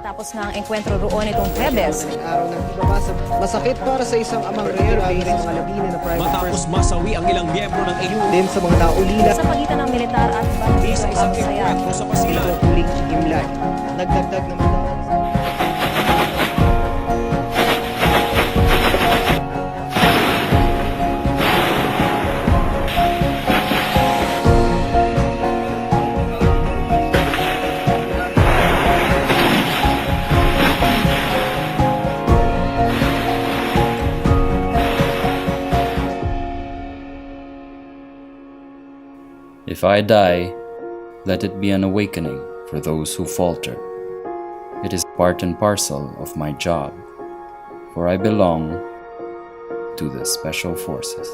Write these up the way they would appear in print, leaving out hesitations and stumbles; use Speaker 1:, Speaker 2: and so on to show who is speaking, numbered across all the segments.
Speaker 1: Matapos na ang enkwentro roon itong Huwebes.
Speaker 2: Araw ng ibabasa, masakit para sa isang amang rare parents mga labina na private
Speaker 3: matapos masawi ang ilang miyembro ng AU
Speaker 2: din sa mga naulila
Speaker 1: Sa pagitan ng militar at bandito
Speaker 3: sa isang enkwentro sa Pasilan.
Speaker 2: tuling Imlan. Nagdagdag naman daw.
Speaker 4: If I die, let it be an awakening for those who falter. It is part and parcel of my job, for I belong to the Special Forces.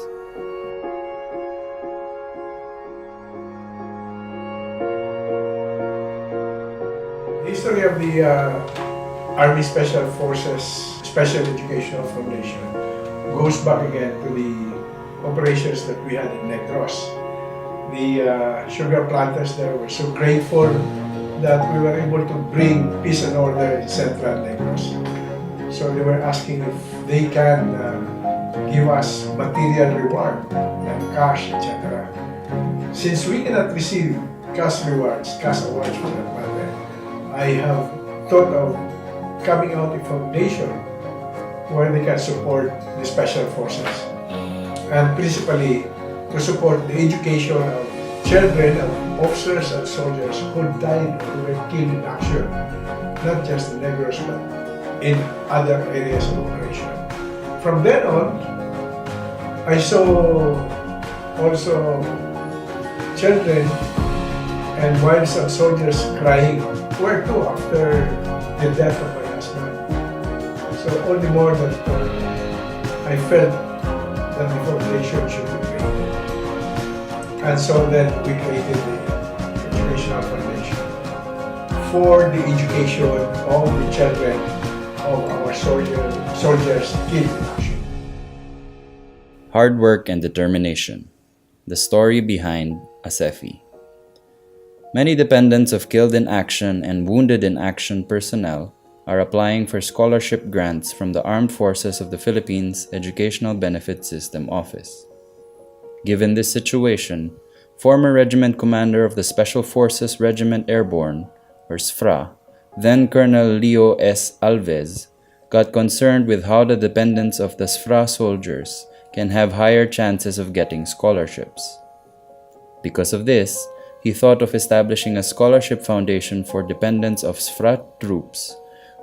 Speaker 5: The history of the Army Special Forces Special Educational Foundation goes back again to the operations that we had in Negros. The sugar planters there were so grateful that we were able to bring peace and order in Central Negros. So they were asking if they can give us material reward, like cash, etc. Since we cannot receive cash rewards, cash awards for that matter, I have thought of coming out a foundation where they can support the special forces, and principally to support the education of children, of officers and soldiers who died or who were killed in action, not just in Negros but in other areas of operation. From then on, I saw also children and wives of soldiers crying, where to after the death of my husband. So all the more that I felt that the foundation should be created. And so then we created the Educational Foundation for the education of the children of our soldiers killed in action.
Speaker 4: Hard work and determination. The story behind Asfsefi. Many dependents of killed in action and wounded in action personnel are applying for scholarship grants from the Armed Forces of the Philippines Educational Benefit System Office. Given this situation, former Regiment Commander of the Special Forces Regiment Airborne, or SFRA, then Colonel Leo S. Alves, got concerned with how the dependents of the SFRA soldiers can have higher chances of getting scholarships. Because of this, he thought of establishing a scholarship foundation for dependents of SFRA troops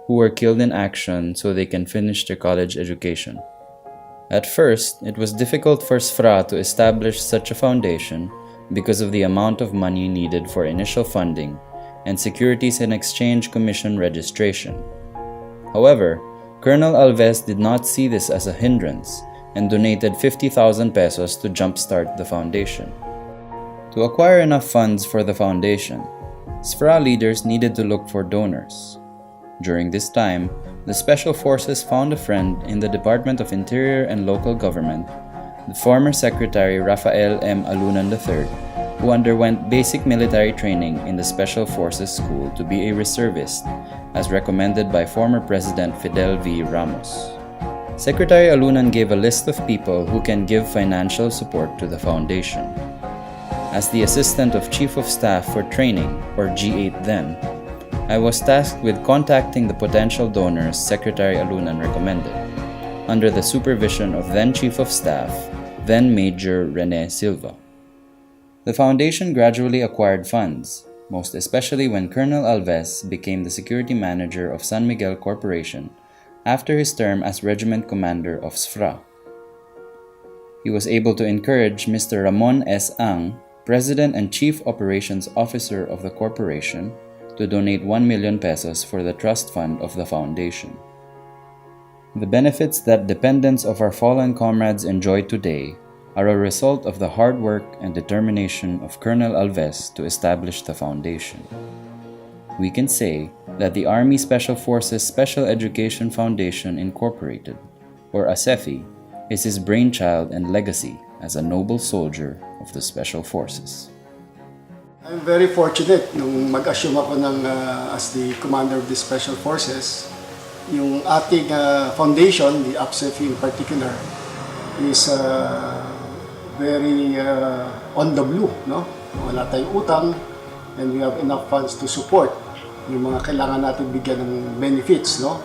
Speaker 4: who were killed in action so they can finish their college education. At first, it was difficult for SFRA to establish such a foundation because of the amount of money needed for initial funding and Securities and Exchange Commission registration. However, Colonel Alves did not see this as a hindrance and donated 50,000 pesos to jumpstart the foundation. To acquire enough funds for the foundation, SFRA leaders needed to look for donors. During this time, the Special Forces found a friend in the Department of Interior and Local Government, the former Secretary Rafael M. Alunan III, who underwent basic military training in the Special Forces School to be a reservist, as recommended by former President Fidel V. Ramos. Secretary Alunan gave a list of people who can give financial support to the foundation. As the Assistant of Chief of Staff for Training, or G8 then, I was tasked with contacting the potential donors Secretary Alunan recommended, under the supervision of then Chief of Staff, then Major Rene Silva. The foundation gradually acquired funds, most especially when Colonel Alves became the security manager of San Miguel Corporation after his term as Regiment Commander of SFRA. He was able to encourage Mr. Ramon S. Ang, President and Chief Operations Officer of the corporation, to donate 1 million pesos for the trust fund of the foundation. The benefits that dependents of our fallen comrades enjoy today are a result of the hard work and determination of Colonel Alves to establish the foundation. We can say that the Army Special Forces Special Education Foundation Incorporated, or Asfsefi, is his brainchild and legacy as a noble soldier of the Special Forces.
Speaker 6: I'm very fortunate nung mag-assume ako as the commander of the Special Forces. Yung ating foundation, the Asfsefi in particular, is very on the blue, no? Wala tayong utang and we have enough funds to support yung mga kailangan natin bigyan ng benefits, no?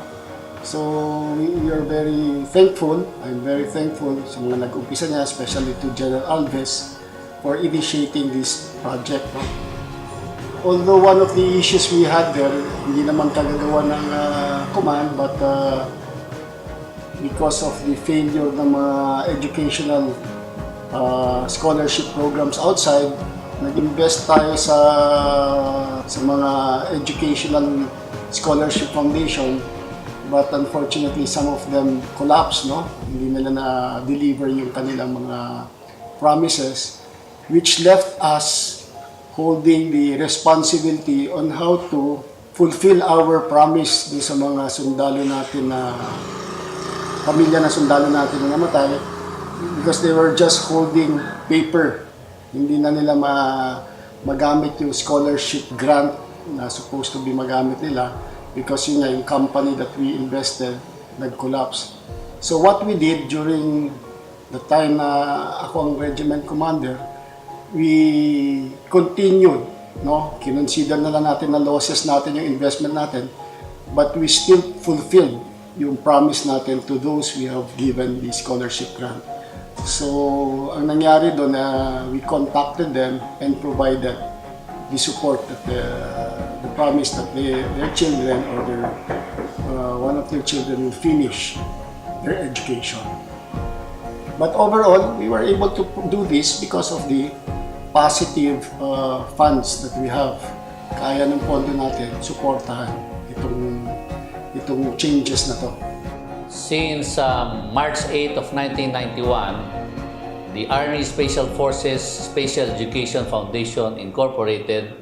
Speaker 6: So we are very thankful. I'm very thankful sa mga nag-umpisa niya, especially to General Alves for initiating this project, no? Although one of the issues we had there, hindi naman kagagawa ng command, but because of the failure ng mga educational scholarship programs outside, nag-invest tayo sa mga educational scholarship foundation, but unfortunately some of them collapsed, no? Hindi nila na-deliver yung kanilang mga promises, which left us holding the responsibility on how to fulfill our promise dun sa mga sundalo natin na pamilya na sundalo natin na namatay, because they were just holding paper. Hindi na nila magamit yung scholarship grant na supposed to be magamit nila because yun nga, yung company that we invested nag-collapse. So what we did during the time na ako ang regiment commander, we continued, no? Kinonsider na lang natin na losses natin yung investment natin, but we still fulfilled yung promise natin to those we have given the scholarship grant. So, ang nangyari doon, we contacted them and provided the support that the promise that their children or one of their children will finish their education. But overall, we were able to do this because of the positive funds that we have. Kaya ng pondo natin suportahan itong changes na to.
Speaker 7: Since March 8 of 1991, the Army Special Forces Special Education Foundation Incorporated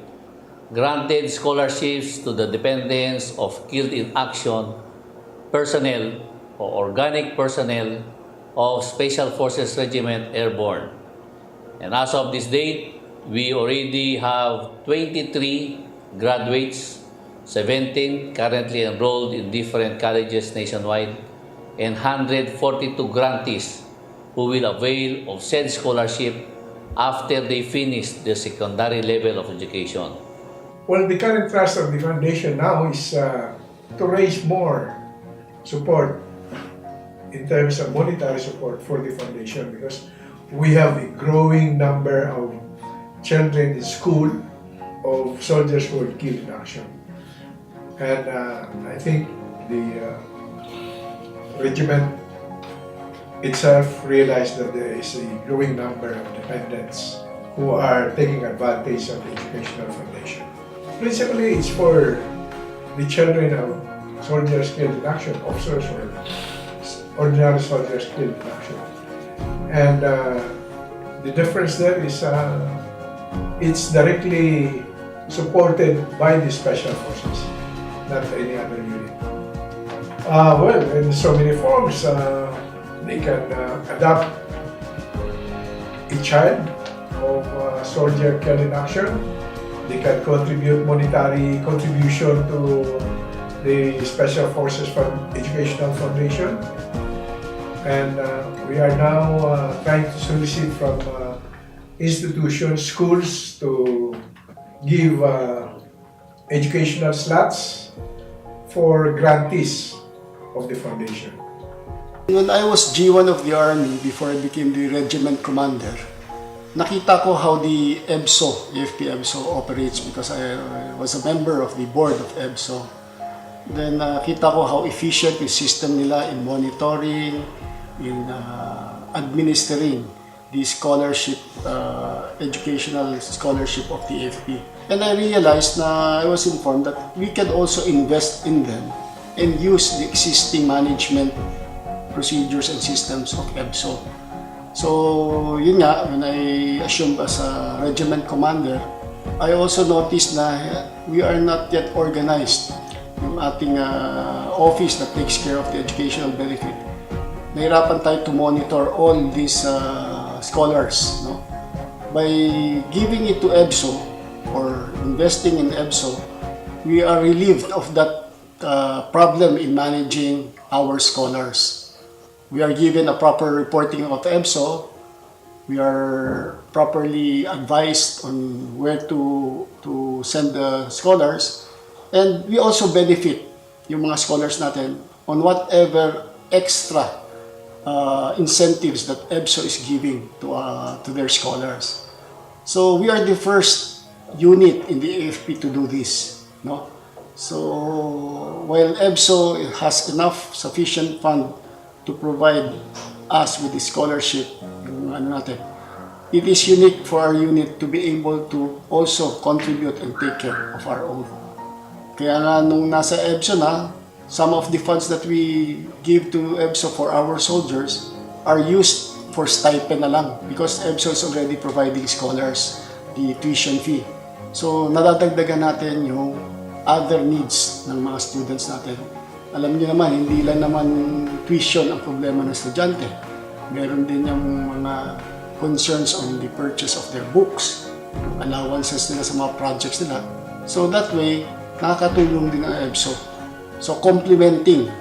Speaker 7: granted scholarships to the dependents of killed in action personnel or organic personnel of Special Forces Regiment Airborne. And as of this date, we already have 23 graduates, 17 currently enrolled in different colleges nationwide, and 142 grantees who will avail of said scholarship after they finish the secondary level of education.
Speaker 5: Well, the current thrust of the foundation now is to raise more support in terms of monetary support for the foundation, because we have a growing number of children in school of soldiers who were killed in action. And I think the regiment itself realized that there is a growing number of dependents who are taking advantage of the educational foundation. Principally, it's for the children of soldiers killed in action, officers or ordinary soldiers killed in action. And the difference there is it's directly supported by the Special Forces, not any other unit. Well, in so many forms, they can adopt a child of a soldier killed in action. They can contribute monetary contribution to the Special Forces Educational Foundation. And we are now trying to solicit from institutions, schools to give educational slots for grantees of the foundation.
Speaker 6: When I was G1 of the Army, before I became the regiment commander, nakita ko how the EBSO, AFP EBSO operates because I was a member of the board of EBSO. Then nakita ko how efficient yung system nila in monitoring, in administering the scholarship, educational scholarship of the AFP. And I realized I was informed that we can also invest in them and use the existing management procedures and systems of EBSO. So yun nga, when I assumed as a regiment commander, I also noticed na we are not yet organized. Yung ating office that takes care of the educational benefit, nahirapan tayo to monitor all these scholars, no? By giving it to EBSO, or investing in EBSO, we are relieved of that problem in managing our scholars. We are given a proper reporting of EBSO. We are properly advised on where to send the scholars. And we also benefit yung mga scholars natin on whatever extra incentives that EBSO is giving to their scholars. So we are the first unit in the AFP to do this, no? So while EBSO has enough sufficient fund to provide us with the scholarship, yung ano natin, it is unique for our unit to be able to also contribute and take care of our own. Kaya nga nung nasa EBSO na, some of the funds that we give to EBSO for our soldiers are used for stipend na lang because EBSO is already providing scholars the tuition fee. So nadadagdagan natin yung other needs ng mga students natin. Alam niyo naman, hindi lang naman tuition ang problema ng estudyante. Meron din yung mga concerns on the purchase of their books, allowances nila sa mga projects nila. So that way, nakakatulong din ang EBSO. So complementing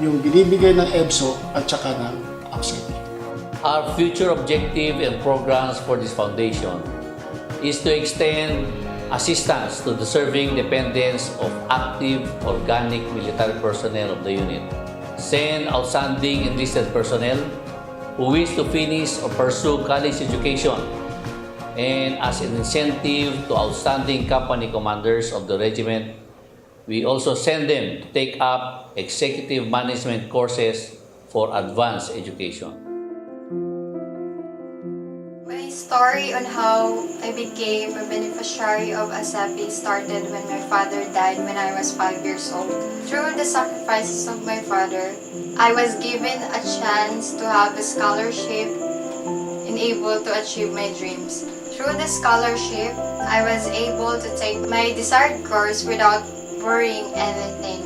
Speaker 6: yung binibigay ng EBSO at saka ng Asfsefi.
Speaker 7: Our future objective and programs for this foundation is to extend assistance to the serving dependents of active organic military personnel of the unit, send outstanding enlisted personnel who wish to finish or pursue college education, and as an incentive to outstanding company commanders of the regiment, we also send them to take up executive management courses for advanced education.
Speaker 8: My story on how I became a beneficiary of Asfsefi started when my father died when I was 5 years old. Through the sacrifices of my father, I was given a chance to have a scholarship and able to achieve my dreams. Through the scholarship, I was able to take my desired course without worrying anything.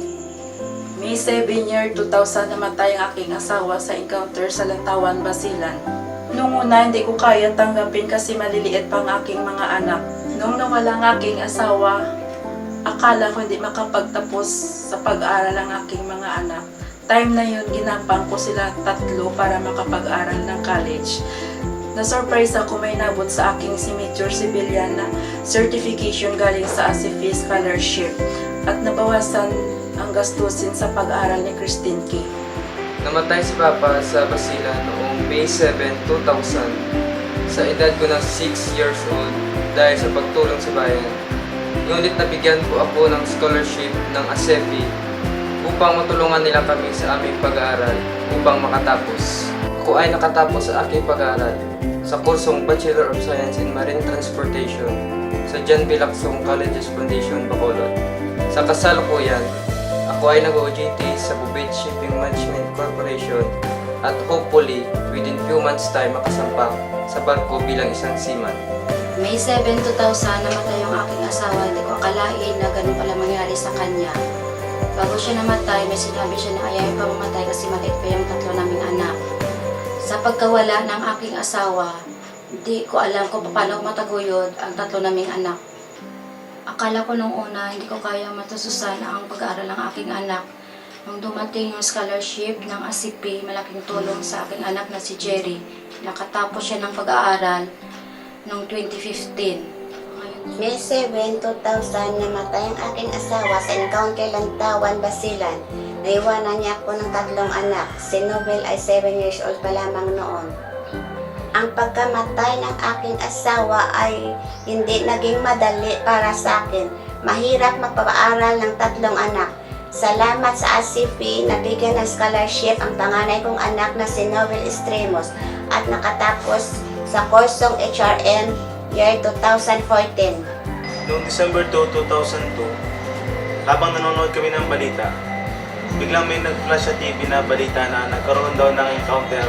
Speaker 9: May 7 year 2000 namatay ang aking asawa sa encounter sa Lantawan, Basilan. Nung una, hindi ko kaya tanggapin kasi maliliit pang aking mga anak. Nung nawala ang aking asawa, akala ko hindi makapagtapos sa pag-aaral ang aking mga anak. Time na yun, ginapang ko sila 3 para makapag-aral ng college. Na-surprise ako may nabot sa aking si Major Civilian na certification galing sa Asfsefi Scholarship at nabawasan ang gastusin sa pag-aaral ni Christine K.
Speaker 10: Namatay si Papa sa Basilan noong May 7, 2000 sa edad ko ng 6 years old dahil sa pagtulong sa bayan. Ngunit nabigyan po ako ng scholarship ng Asfsefi upang matulungan nila kami sa aming pag-aaral upang makatapos. Ako ay nakatapos sa aking pag-aaral sa kursong Bachelor of Science in Marine Transportation sa John B. Lacson Colleges Foundation, Bacolod. Sa kasalukuyan, ako ay nag-OJT sa Bubid Shipping Management Corporation at hopefully within few months time makasampa sa barko bilang isang seaman.
Speaker 11: May 7, 2000 namatay ang aking asawa. Hindi ko akalain na ganun pala mangyari sa kanya. Bago siya namatay, may sinabi siya na ayaw pa mamatay kasi maliit pa yung 3 naming anak. Sa pagkawala ng aking asawa, hindi ko alam kung paano mataguyod ang 3 naming anak. Akala ko nung una, hindi ko kaya matususan ang pag-aaral ng aking anak. Nung dumating yung scholarship ng Asfsefi, malaking tulong sa aking anak na si Jerry. Nakatapos siya ng pag-aaral noong 2015.
Speaker 12: May 7, 2000, namatay ang aking asawa sa encounter Lantawan, Basilan. Naiwanan niya ako ng 3 anak. Si Nobel ay 7 years old pa lamang noon. Ang pagkamatay ng aking asawa ay hindi naging madali para sa akin. Mahirap magpapaaral ng 3 anak. Salamat sa Asfsefi, nabigyan ng scholarship ang panganay kong anak na si Noel Estremos at nakatapos sa kursong HRM year 2014.
Speaker 13: Noong December 2, 2002, habang nanonood kami ng balita, biglang may nag-flash sa TV na balita na nagkaroon daw ng encounter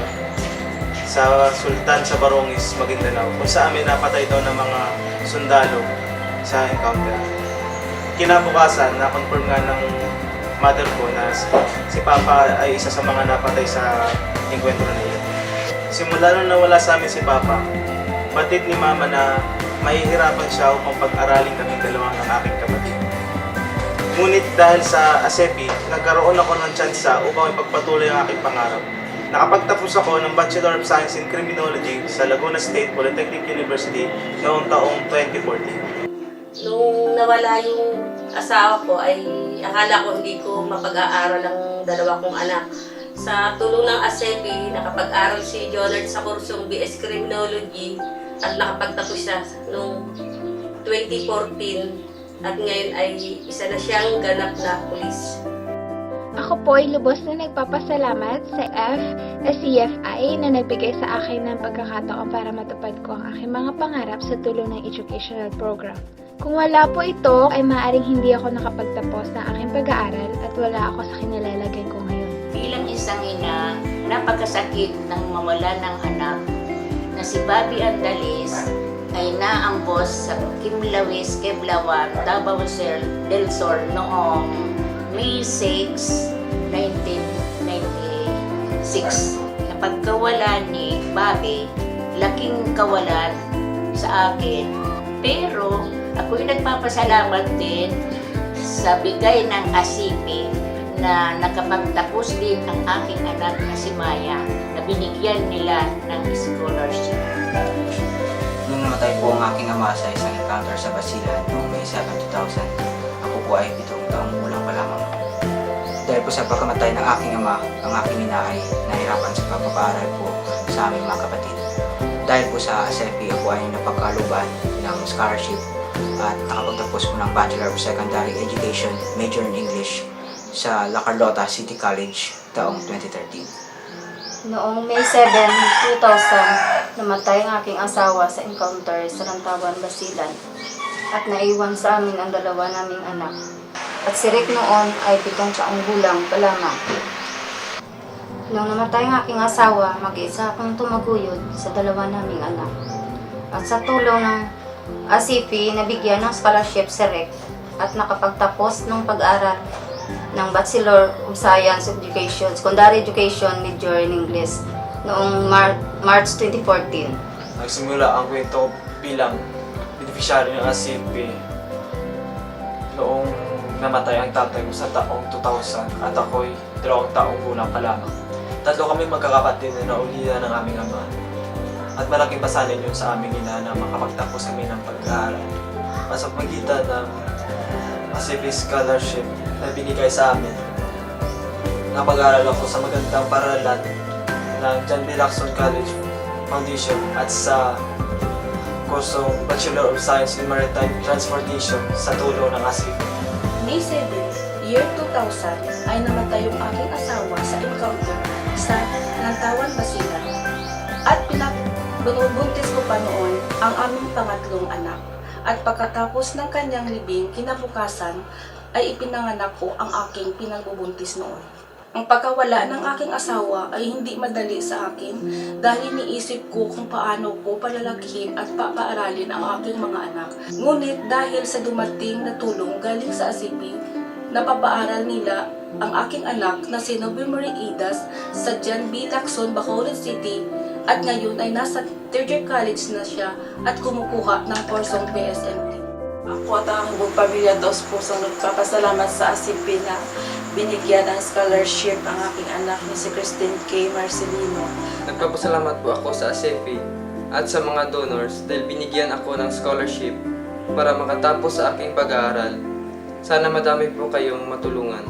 Speaker 13: sa Sultan sa Barongis, Maguindanao, kung saan may napatay daw ng mga sundalo sa encounter. Kinabukasan, na-confirm nga ng mother ko na si Papa ay isa sa mga napatay sa enkwentro na iyon. Simula nung nawala sa amin si Papa, batid ni Mama na mahihirapan siya upang pag-aralin kaming dalawa ng aking kapatid. Ngunit dahil sa Asfsefi, nagkaroon ako ng tsansa upang ipagpatuloy ang aking pangarap. Nakapagtapos ako ng Bachelor of Science in Criminology sa Laguna State Polytechnic University noong taong 2014.
Speaker 11: Nung nawala yung asawa ko ay akala ko hindi ko mapag-aaral ang dalawa kong anak. Sa tulong ng Asfsefi, nakapag-aral si Jonard sa kursong BS Criminology at nakapagtapos siya noong 2014 at ngayon ay isa na siyang ganap na pulis.
Speaker 14: Ako po ay lubos na nagpapasalamat sa Asfsefi na nagbigay sa akin ng pagkakataon para matupad ko ang aking mga pangarap sa tulong ng educational program. Kung wala po ito, ay maaaring hindi ako nakapagtapos ng aking pag-aaral at wala ako sa kinalalagay ko ngayon.
Speaker 12: Bilang isang ina, napakasakit ng mawala ng anak na si Bobby Andalis ay naambos sa Kimlawis, Keblawan, Davao del Sur noong May 6, 1996. Napagkawala ni Bobby, laking kawalan sa akin. Pero ako'y nagpapasalamat din sa bigay ng Asfsefi na nakapagtapos din ang aking anak na si Maya na binigyan nila ng scholarship.
Speaker 15: Nung namatay po ang aking ama sa isang encounter sa Basilan noong May 7, 2000, ako po ay 7 taong gulang pa lamang. Dahil po sa pagkamatay ng aking ama, ang aking ina ay nahirapan sa pagpapaaral po sa aming mga kapatid. Dahil po sa Asfsefi, ako ay napagkaluban ng scholarship at nakapagtapos po ng Bachelor of Secondary Education, major in English sa La Carlota City College taong 2013.
Speaker 11: Noong May 7, 2000, namatay ang aking asawa sa encounter sa Lantawan, Basilan at naiwan sa amin ang dalawa naming anak. At si Rick noon ay 7 taong gulang pa lamang. Nung namatay ang aking asawa, mag-isa akong tumaguyod sa dalawa naming anak. At sa tulong ng Asfsefi, nabigyan ng scholarship si Rick at nakapagtapos ng pag-aaral ng Bachelor of Science Education, Secondary Education, major in English noong March 2014.
Speaker 10: Nagsimula ang kwento bilang beneficiary ng Asfsefi noong namatay ang tatay ko sa taong 2000 at ako'y 2 taong gulang pa lamang. 3 kami magkakapatid na naulihan ng aming ama. At malaking pasanin yun sa aming ina na makapagtapos kami ng pag-aaral. Sa pagitan ng Asfsefi Scholarship na binigay sa amin, napag-aaral ako sa magandang paralan ng John B. Lacson College Foundation at sa kursong Bachelor of Science in Maritime Transportation sa tulong ng Asfsefi.
Speaker 9: May 7, year 2000, ay namatay yung aking asawa sa encounter sa Lantawan, Basilan. At binubuntis ko pa noon ang aming pangatlong anak. At pagkatapos ng kanyang libing, kinabukasan, ay ipinanganak ko ang aking pinagbubuntis noon. Ang pagkawala ng aking asawa ay hindi madali sa akin dahil iniisip ko kung paano ko palalakihin at papaaralin ang aking mga anak. Ngunit dahil sa dumating na tulong galing sa Asfsefi, napapaaral nila ang aking anak na si Nobel Marie Idas sa John B. Lacson, Bacolod City at ngayon ay nasa 3rd year college na siya at kumukuha ng kursong PSMT. Ako at ang buong pamilya Dos Pusong nagpapasalamat sa Asfsefi na binigyan ng scholarship ang aking anak ni si Christine K. Marcelino.
Speaker 10: Nagpapasalamat po ako sa Asfsefi at sa mga donors dahil binigyan ako ng scholarship para makatapos sa aking pag-aaral. Sana madami po kayong matulungan.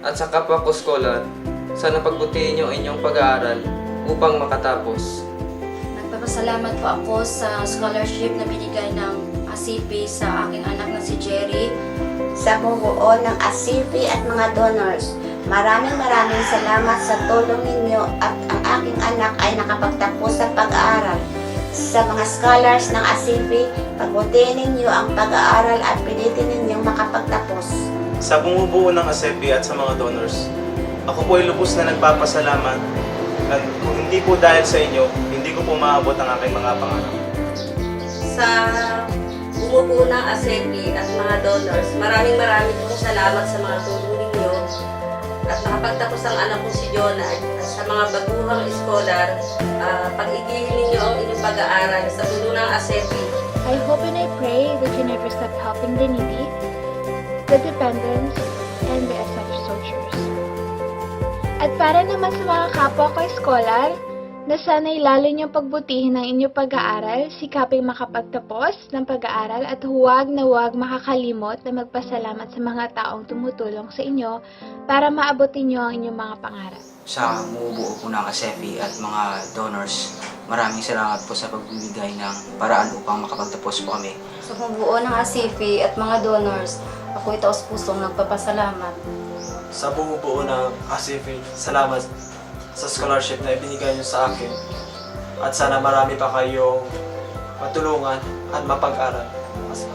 Speaker 10: At sa kapwa ko scholar, sana pagbutihin niyo inyong pag-aaral upang makatapos.
Speaker 11: Nagpapasalamat po ako sa scholarship na binigay ng Asfsefi sa aking anak na si Jerry.
Speaker 12: Sa bubuo ng Asfsefi at mga donors, maraming salamat sa tulong ninyo at ang aking anak ay nakapagtapos sa pag-aaral. Sa mga scholars ng Asfsefi, pagbutihin ninyo ang pag-aaral at pilitin ninyong makapagtapos.
Speaker 13: Sa bumubuo ng Asfsefi at sa mga donors, ako po ay lubos na nagpapasalamat at kung hindi po dahil sa inyo, hindi ko po maabot ang aking mga pangarap.
Speaker 11: Sa bumubuo ng Asfsefi at mga donors, maraming pong salamat sa mga tulong ninyo at nakapagtapos ang anak ko si Jonah at sa mga baguhang scholar, pag-igihin ninyo ang inyong pag-aaral sa tulong ng Asfsefi
Speaker 14: I hope and I pray that you never stop helping the needy, the dependents, and the SF soldiers. At para naman sa mga kapwa ko scholar, na sana'y lalo niyong pagbutihin ang inyong pag-aaral, sikaping makapagtapos ng pag-aaral at huwag na huwag makakalimot na magpasalamat sa mga taong tumutulong sa inyo para maabutin niyo ang inyong mga pangarap.
Speaker 15: Sa bumubuo po ng Asfsefi at mga donors, maraming salamat po sa pagbibigay ng paraan upang makapagtapos po kami.
Speaker 11: Sa bumubuo ng Asfsefi at mga donors, ako'y taos-pusong nagpapasalamat.
Speaker 16: Sa bumubuo ng Asfsefi, salamat sa scholarship na ibinigay niyo sa akin. At sana marami pa kayong matulungan at mapag-aral.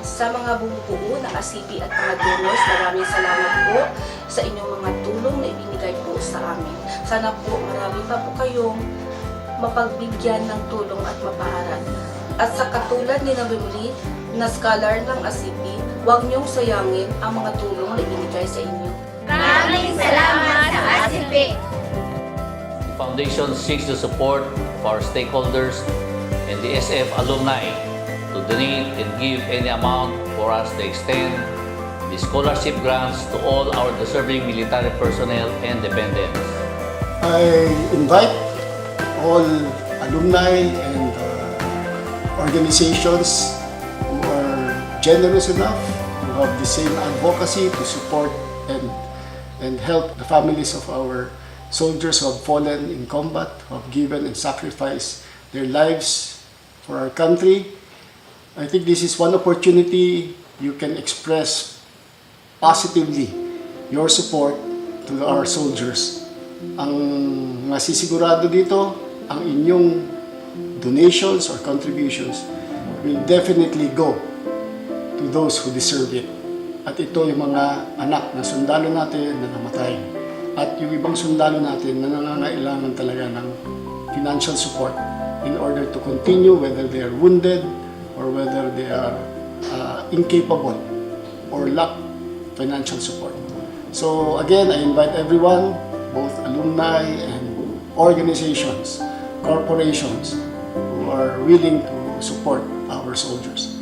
Speaker 9: Sa mga bumubuo ng Asfsefi at mga donors, maraming salamat po sa inyong mga tulong na ibinigay po sa amin. Sana po marami pa po kayong mapagbigyan ng tulong at mapaaral. At sa katulad ni Beverly na scholar ng Asfsefi, huwag niyong sayangin ang mga tulong na ibinigay sa inyo.
Speaker 14: Maraming salamat sa Asfsefi!
Speaker 7: The Foundation seeks the support of our stakeholders and the SF alumni to donate and give any amount for us to extend the scholarship grants to all our deserving military personnel and dependents.
Speaker 6: I invite all alumni and organizations who are generous enough, who have the same advocacy to support and help the families of our soldiers who have fallen in combat, who have given and sacrificed their lives for our country. I think this is one opportunity you can express positively your support to our soldiers. Ang masisigurado dito, ang inyong donations or contributions will definitely go to those who deserve it. At ito yung mga anak na sundalo natin na namatay. At yung ibang sundalo natin na nangangailangan talaga ng financial support in order to continue, whether they are wounded or whether they are incapable or lack financial support. So again, I invite everyone, both alumni and organizations, corporations who are willing to support our soldiers.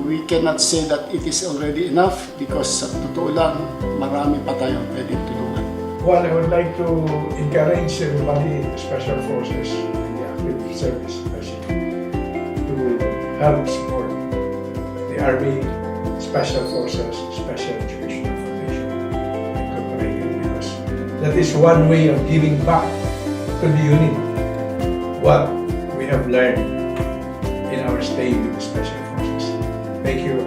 Speaker 6: We cannot say that it is already enough because sa totoo lang, marami pa tayong pwedeng tulungan.
Speaker 5: One, I would like to encourage everybody in the Special Forces in the active service to help support the Army, Special Forces, Special Educational Foundation Incorporated, because that is one way of giving back to the unit what we have learned in our stay with the Special Forces. Thank you.